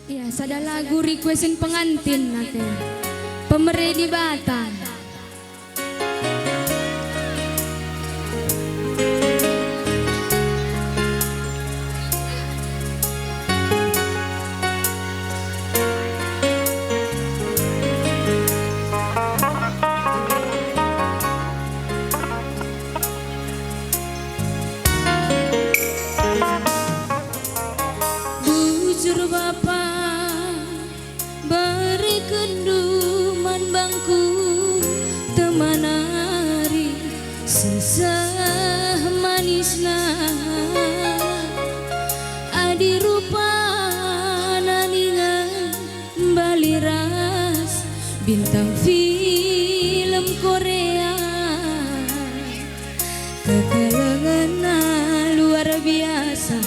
Ya, sada lagu requestin pengantin nate. Pemere di Batam. Bujur Bapak beri kenduman bangku temanari sisa manisna adi rupa naningan baliras bintang film Korea kekelengan luar biasa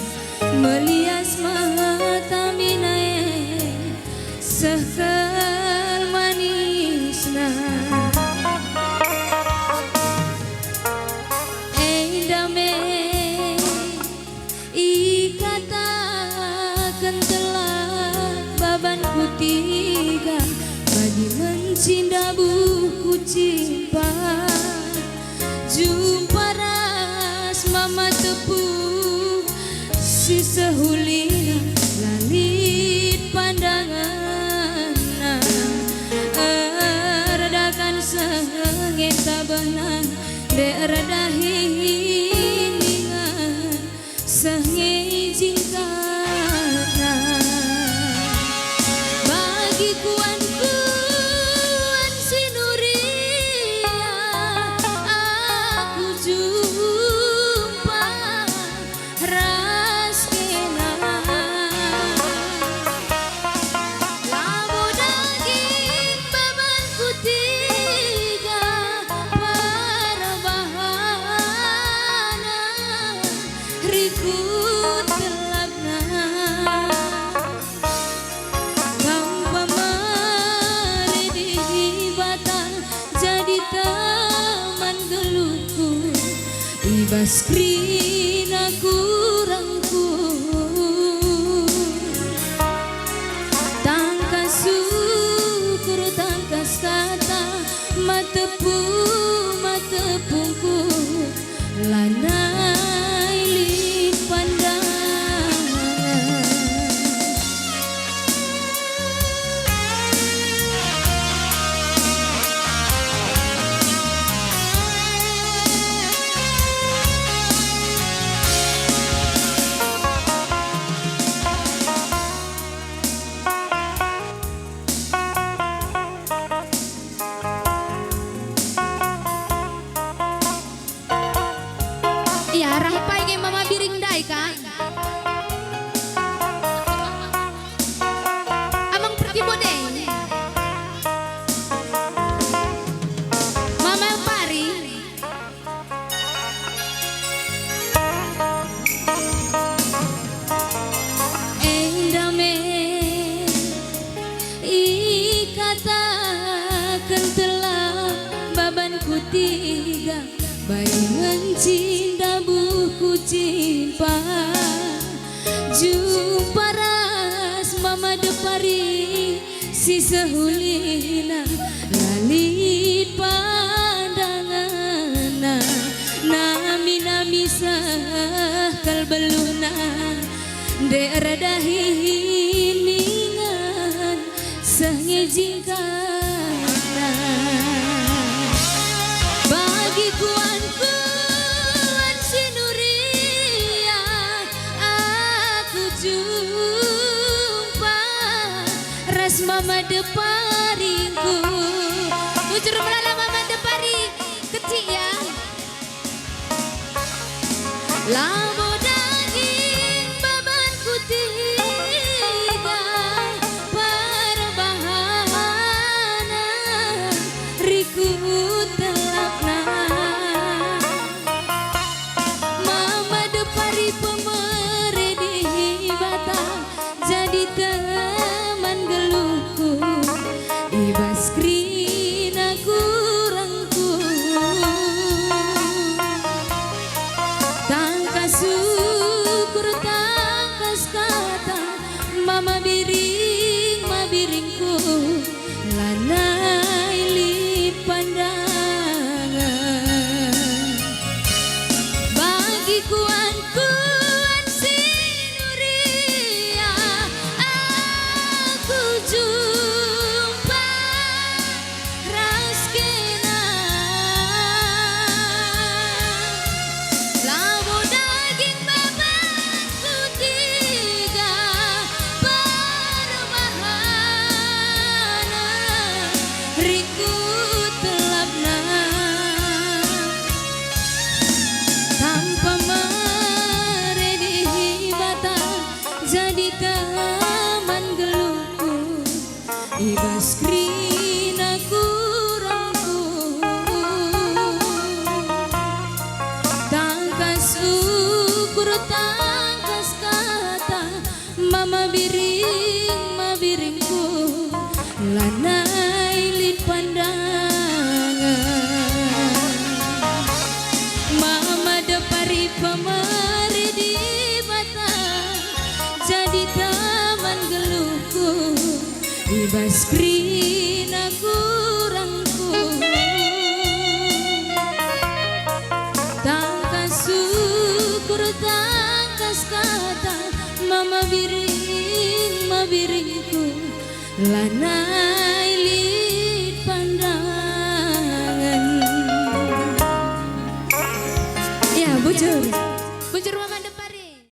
melias mata minae sekal manisna dame ikatakan telah babanku tiga bagi mencinta buku cimpa jumpa ras mama tepuk si sehulina lalit pandangan redakan sengit tabanan daerah hiningan sengit jingkana bagi kuan sinuria aku jumpa raskena labu daging babanku tiga perbahana rikut telapna tanpa mari di Batam jadi teman geluhku ibas krina kurangku tangkas syukur tangkas kata matepungku lanai lin pandangan iya rampai ke mama biring dai kak amang pergi bodeng mama yang pari dame ikatakan telah babanku tiga bayangan cinta buku cimpa jumpa ras mama depari si sehulina lalit pandangan nami sakal beluna daerah hiningan sengejingkana bagi kuan sinuria aku jumpa ras mama deparingku bujur melala mama depari kecil ya lamu daging babanku tiga perbahana rikut telapna mama depari pemere di Batam jadi teman geluhku ibas krina kurangku tangkas syukur tangkas kata mama biri ibas krina kurangku tangkas ukur tangkas kata mama biringku lanai lin pandangan mama depari pemari di mata jadi taman geluhku ibas krina kurangku tangkas syukur tangkas kata mama biringku lana